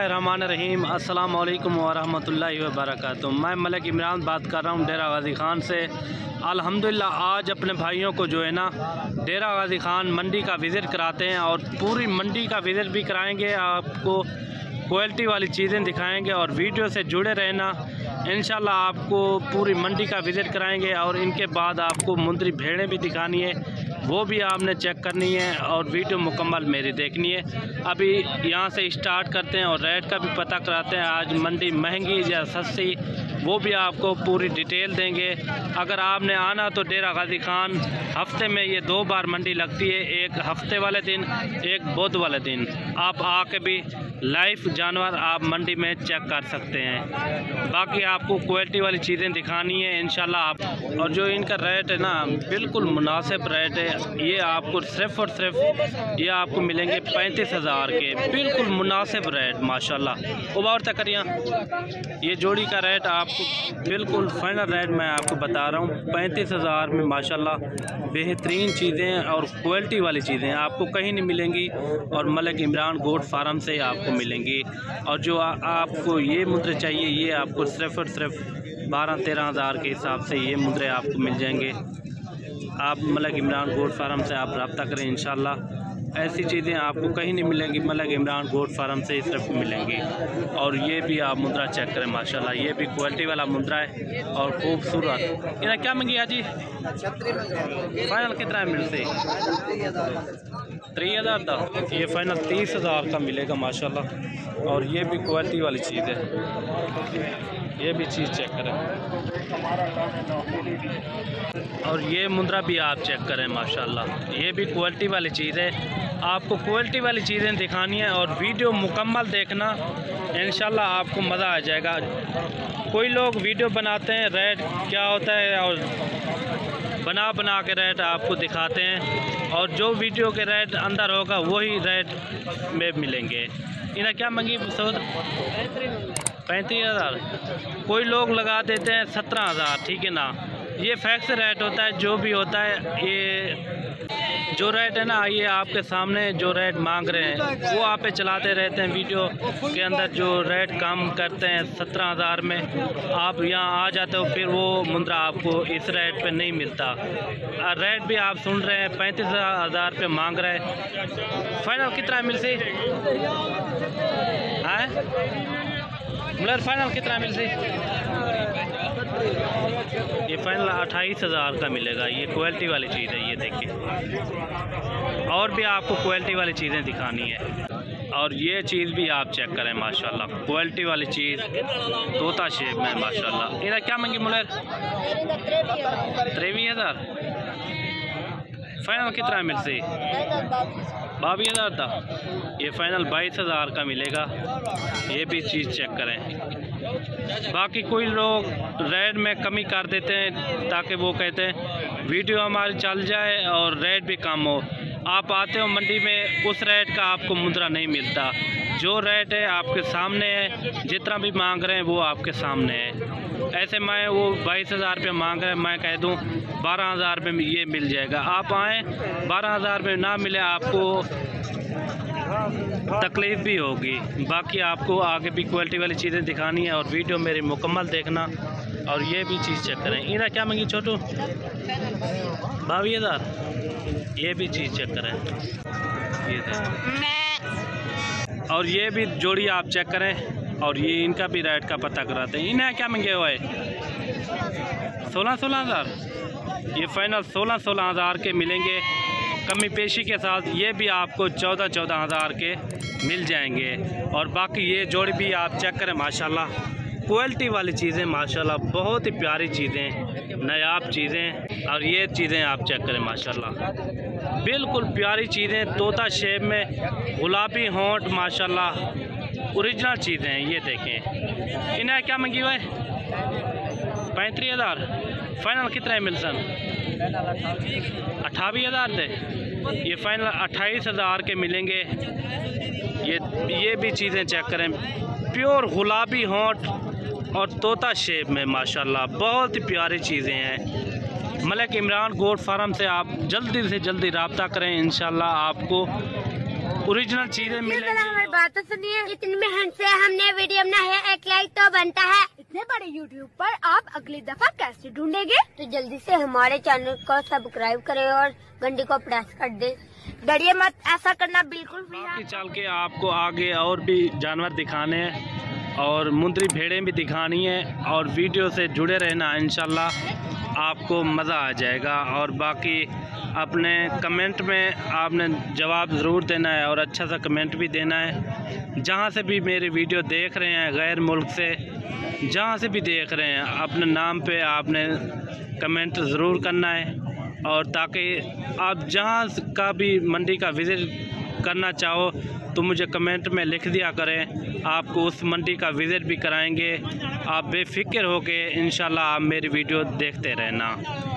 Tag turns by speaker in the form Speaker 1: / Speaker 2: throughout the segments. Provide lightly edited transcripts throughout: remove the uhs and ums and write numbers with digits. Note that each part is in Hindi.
Speaker 1: बिस्मिल्लाहिर्रहमानिर्रहीम। अस्सलाम वालेकुम वरहमतुल्लाहि वबरकातुहू। मैं मलिक इमरान बात कर रहा हूँ डेरा गाज़ी ख़ान से। अल्हम्दुलिल्लाह आज अपने भाइयों को जो है ना डेरा गाज़ी ख़ान मंडी का विज़िट कराते हैं और पूरी मंडी का विज़िट भी कराएंगे, आपको क्वालिटी वाली चीज़ें दिखाएंगे और वीडियो से जुड़े रहना। इंशाल्लाह आपको पूरी मंडी का विज़िट कराएंगे और इनके बाद आपको मुंदरी भेड़ें भी दिखानी है, वो भी आपने चेक करनी है और वीडियो मुकम्मल मेरी देखनी है। अभी यहाँ से स्टार्ट करते हैं और रेट का भी पता कराते हैं, आज मंडी महंगी या सस्ती वो भी आपको पूरी डिटेल देंगे। अगर आपने आना तो डेरा गाज़ी ख़ान हफ्ते में ये 2 बार मंडी लगती है, एक हफ्ते वाले दिन, एक बुध वाले दिन। आप आके भी लाइव जानवर आप मंडी में चेक कर सकते हैं। बाकी आपको क्वालिटी वाली चीज़ें दिखानी है इंशाल्लाह आप। और जो इनका रेट है ना बिल्कुल मुनासिब रेट है, ये आपको सिर्फ़ और सिर्फ ये आपको मिलेंगे 35,000 के, बिल्कुल मुनासिब रेट माशाल्लाह। उबार तक करिए, ये जोड़ी का रेट आपको बिल्कुल फाइनल रेट मैं आपको बता रहा हूँ 35,000 में माशाल्लाह। बेहतरीन चीज़ें और क्वालिटी वाली चीज़ें आपको कहीं नहीं मिलेंगी और मलिक इमरान गोट फार्म से आपको मिलेंगी। और जो आपको ये मुद्रे चाहिए ये आपको सिर्फ़ और सिर्फ 12-13 हज़ार के हिसाब से ये मुद्रे आपको मिल जाएंगे। आप मलिक इमरान गोट फार्म से आप रब्ता करें, इंशाल्लाह ऐसी चीज़ें आपको कहीं नहीं मिलेंगी, मलिक इमरान गोट फार्म से ही सिर्फ मिलेंगी। और ये भी आप मुद्रा चेक करें माशाल्लाह, ये भी क्वालिटी वाला मुद्रा है और खूबसूरत। इन्हें क्या मंगी आज जी? फाइनल कितना है मिलते? 30,000 था, ये फाइनल 30,000 का मिलेगा माशाल्लाह। और ये भी क्वालिटी वाली चीज़ है, ये भी चीज़ चेक करें। और ये मुद्रा भी आप चेक करें माशाल्लाह, ये भी क्वालिटी वाली चीज़ है। आपको क्वालिटी वाली चीज़ें दिखानी है और वीडियो मुकम्मल देखना, इंशाल्लाह आपको मज़ा आ जाएगा। कोई लोग वीडियो बनाते हैं रेट क्या होता है और बना के रेट आपको दिखाते हैं, और जो वीडियो के रेट अंदर होगा वही रेट में मिलेंगे। इन्हें क्या मंगी? 35,000। कोई लोग लगा देते हैं 17,000, ठीक है ना। ये फैक्स रेट होता है, जो भी होता है ये जो रेट है ना ये आपके सामने जो रेट मांग रहे हैं वो आप पे चलाते रहते हैं। वीडियो के अंदर जो रेट कम करते हैं 17,000 में, आप यहाँ आ जाते हो फिर वो मुद्रा आपको इस रेट पे नहीं मिलता। रेट भी आप सुन रहे हैं 35,000 पे मांग रहे हैं। फाइनल कितना मिल सी है? मतलब फाइनल कितना मिल सी? ये फाइनल 28,000 का मिलेगा। ये क्वालिटी वाली चीज़ है, ये देखिए। और भी आपको क्वालिटी वाली चीज़ें दिखानी है और ये चीज़ भी आप चेक करें माशाल्लाह, क्वालिटी वाली चीज़ तोता शेप में माशाल्लाह। इधर क्या मंगी मुलर? 23,000। फाइनल कितना मिल सी? 22,000 था, ये फाइनल 22,000 का मिलेगा। ये भी चीज़ चेक करें। बाकी कोई लोग रेट में कमी कर देते हैं ताकि वो कहते हैं वीडियो हमारी चल जाए और रेट भी कम हो। आप आते हो मंडी में उस रेट का आपको मुद्रा नहीं मिलता, जो रेट है आपके सामने है, जितना भी मांग रहे हैं वो आपके सामने है। ऐसे मैं वो 22,000 रुपये मांग रहे हैं, मैं कह दूं 12,000 रुपये में ये मिल जाएगा। आप आएँ 12,000 रुपये ना मिले आपको तकलीफ़ भी होगी। बाकी आपको आगे भी क्वालिटी वाली चीज़ें दिखानी है और वीडियो मेरी मुकम्मल देखना। और ये भी चीज़ चेक करें। इन्हें क्या मंगी छोटू? 22,000। ये भी चीज़ चेक करें, ये देखें। और ये भी जोड़ी आप चेक करें और ये इनका भी रेट का पता कराते हैं। इन्हें क्या मंगे हुए? 16,000। ये फाइनल 16,000 के मिलेंगे कमी पेशी के साथ। ये भी आपको 14,000 के मिल जाएंगे। और बाकी ये जोड़ी भी आप चेक करें माशाल्लाह, क्वालिटी वाली चीज़ें माशाल्लाह, बहुत ही प्यारी चीज़ें, नायाब चीज़ें। और ये चीज़ें आप चेक करें माशाल्लाह, बिल्कुल प्यारी चीज़ें, तोता शेप में, गुलाबी होंठ माशाल्लाह, ओरिजिनल चीज़ें हैं। ये देखें। इन्हें क्या मंगी हुआ है? 35,000। फाइनल कितना है मिलसन? 28,000 थे, ये फाइनल 28,000 के मिलेंगे। ये भी चीज़ें चेक करें, प्योर गुलाबी होंठ और तोता शेप में माशाल्लाह, बहुत ही प्यारी चीज़ें हैं। मलिक इमरान गोट फार्म से आप जल्दी से जल्दी रब्ता करें, इंशाल्लाह आपको ओरिजिनल चीजें मिलेंगी।
Speaker 2: हमारी बात तो सुनिए, इतनी मेहनत से हमने वीडियो बनाई है, 1 लाइक तो बनता है। इतने बड़े यूट्यूब पर आप अगली दफा कैसे ढूंढेंगे? तो जल्दी से हमारे चैनल को सब्सक्राइब करें और घंटी को प्रेस कर दे। डरिए मत, ऐसा करना बिल्कुल फ्री है।
Speaker 1: चल के आपको आगे और भी जानवर दिखाने हैं और मुंदरी भेड़ें भी दिखानी है और वीडियो से जुड़े रहना, इंशाल्लाह आपको मज़ा आ जाएगा। और बाकी अपने कमेंट में आपने जवाब ज़रूर देना है और अच्छा सा कमेंट भी देना है। जहाँ से भी मेरी वीडियो देख रहे हैं, गैर मुल्क से जहाँ से भी देख रहे हैं, अपने नाम पे आपने कमेंट ज़रूर करना है और ताकि आप जहाँ का भी मंडी का विज़िट करना चाहो तो मुझे कमेंट में लिख दिया करें, आपको उस मंडी का विज़िट भी कराएंगे। आप बेफिक्र हो के इंशाल्लाह आप मेरी वीडियो देखते रहना।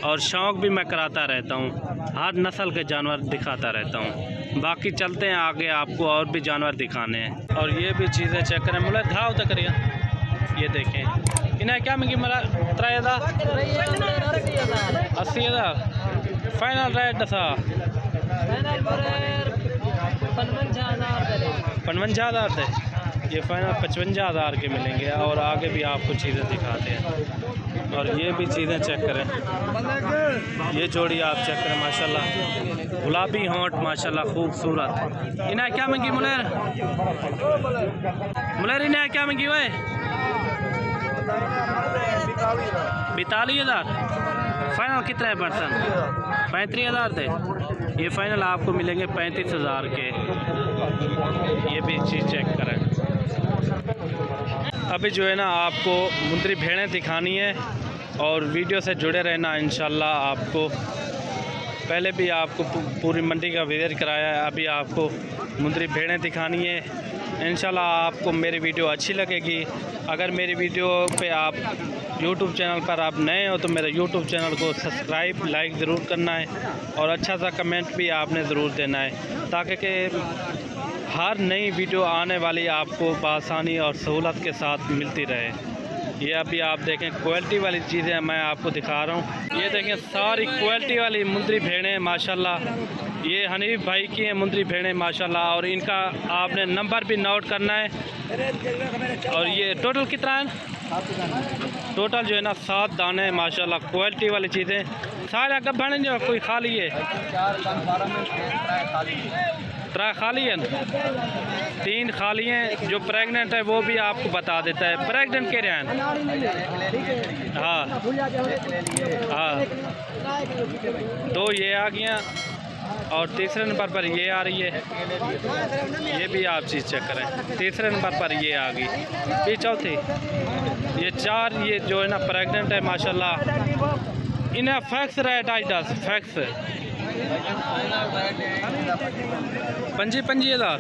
Speaker 1: और शौक़ भी मैं कराता रहता हूँ, हर नस्ल के जानवर दिखाता रहता हूँ। बाकी चलते हैं आगे, आपको और भी जानवर दिखाने हैं। और ये भी चीज़ें चेक करें, मुझे घाव तक करिए। ये देखें इन्हें क्या मंगी मेरा 80,000 फाइनल रेट दसा 55,000 थे। ये फाइनल 55,000 के मिलेंगे। और आगे भी आपको चीज़ें दिखाते हैं। और ये भी चीज़ें चेक करें, ये जोड़ी आप चेक करें, माशाल्लाह गुलाबी होंठ, माशाल्लाह खूबसूरत। इन्हें क्या मंगी मुलेर इन्हें क्या मंगी हुए 42,000। फाइनल कितने है पर्सन? 35,000 थे। ये फाइनल आपको मिलेंगे 35,000 के। ये भी चीज़ चेक करें। अभी जो है ना आपको मुंदरी भेड़ें दिखानी है और वीडियो से जुड़े रहना, इंशाल्लाह आपको पहले भी आपको पूरी मंडी का विज़िट कराया है, अभी आपको मुंदरी भेड़ें दिखानी है। इंशाल्लाह आपको मेरी वीडियो अच्छी लगेगी। अगर मेरी वीडियो पे आप YouTube चैनल पर आप नए हो तो मेरे YouTube चैनल को सब्सक्राइब लाइक ज़रूर करना है और अच्छा सा कमेंट भी आपने ज़रूर देना है, ताकि कि हर नई वीडियो आने वाली आपको बआसानी और सहूलत के साथ मिलती रहे। ये अभी आप देखें क्वालिटी वाली चीज़ें मैं आपको दिखा रहा हूँ। ये देखें सारी क्वालिटी वाली मुंदरी भेड़ें माशाल्लाह। ये हनीफ भाई की हैं मुंदरी भेड़ें माशाल्लाह। और इनका आपने नंबर भी नोट करना है। और ये टोटल कितना है? टोटल जो है ना 7 दाने माशाल्लाह, क्वालिटी वाली चीज़ें सारे गब्बन जो कोई खाली है, 3 खाली है, 3 खाली हैं। जो प्रेग्नेंट है वो भी आपको बता देता है। प्रेग्नेंट के रहे हैं, हाँ हाँ 2 ये आ गया और तीसरे नंबर पर ये आ रही है। ये भी आप चीज़ चेक करें, तीसरे नंबर पर ये आ गई। ये चौथी, ये 4 ये जो है ना प्रेग्नेंट है माशाल्लाह। इन्हें फैक्स रेट आई 10 फैक्स 55,000।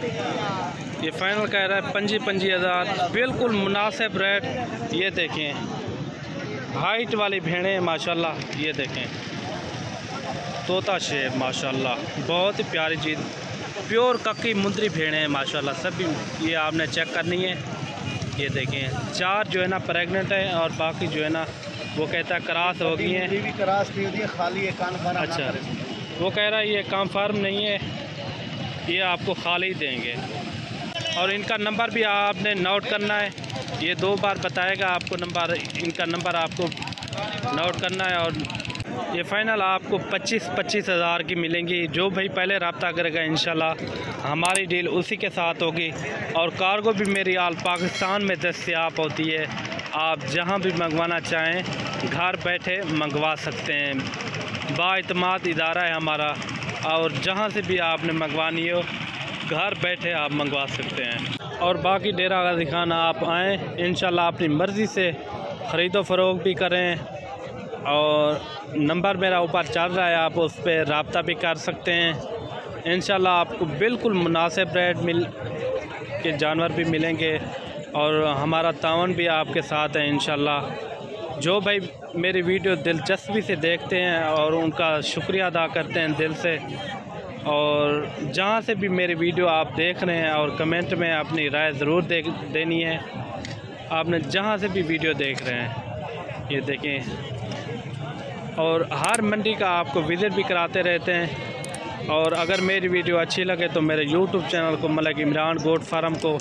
Speaker 1: ये फाइनल कह रहा है 55,000, बिल्कुल मुनासिब रेट। ये देखें हाइट वाली भेड़ें माशाल्लाह। ये देखें तोता शेर माशाल्लाह, बहुत ही प्यारी चीज़, प्योर कक्की मुंदरी भेड़ें हैं माशाल्लाह। सभी ये आपने चेक करनी है। ये देखें 4 जो है ना प्रेग्नेंट है और बाकी जो है ना वो कहता है क्रॉस हो गई हैं।
Speaker 3: खाली है कान फार्म।
Speaker 1: अच्छा, वो कह रहा है ये काम फार्म नहीं है, ये आपको खाली देंगे। और इनका नंबर भी आपने नोट करना है। ये 2 बार बताएगा आपको नंबर, इनका नंबर आपको नोट करना है। और ये फ़ाइनल आपको 25,000 की मिलेंगी। जो भाई पहले रब्ता करेगा इंशाल्लाह हमारी डील उसी के साथ होगी। और कार्गो भी मेरी आल पाकिस्तान में दस्तयाब होती है। आप जहां भी मंगवाना चाहें घर बैठे मंगवा सकते हैं। बाइतमाद इदारा है हमारा, और जहां से भी आपने मंगवानी हो घर बैठे आप मंगवा सकते हैं। और बाकी डेरा गाजी खान आप आएँ, इंशाल्लाह अपनी मर्ज़ी से ख़रीदो फ़रोख्त भी करें। और नंबर मेरा ऊपर चल रहा है, आप उस पर रब्ता भी कर सकते हैं। इंशाल्लाह आपको बिल्कुल मुनासिब रेट के जानवर भी मिलेंगे और हमारा तावन भी आपके साथ है इंशाल्लाह। जो भाई मेरी वीडियो दिलचस्पी से देखते हैं और उनका शुक्रिया अदा करते हैं दिल से। और जहाँ से भी मेरी वीडियो आप देख रहे हैं और कमेंट में अपनी राय ज़रूर देनी है। आपने जहाँ से भी वीडियो देख रहे हैं ये देखें। और हर मंडी का आपको विज़िट भी कराते रहते हैं। और अगर मेरी वीडियो अच्छी लगे तो मेरे यूट्यूब चैनल को मलिक इमरान गोट फार्म को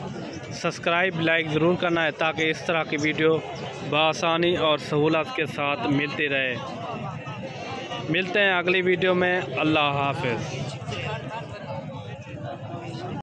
Speaker 1: सब्सक्राइब लाइक ज़रूर करना है, ताकि इस तरह की वीडियो बआसानी और सहूलत के साथ मिलती रहे। मिलते हैं अगली वीडियो में। अल्लाह हाफ़िज़।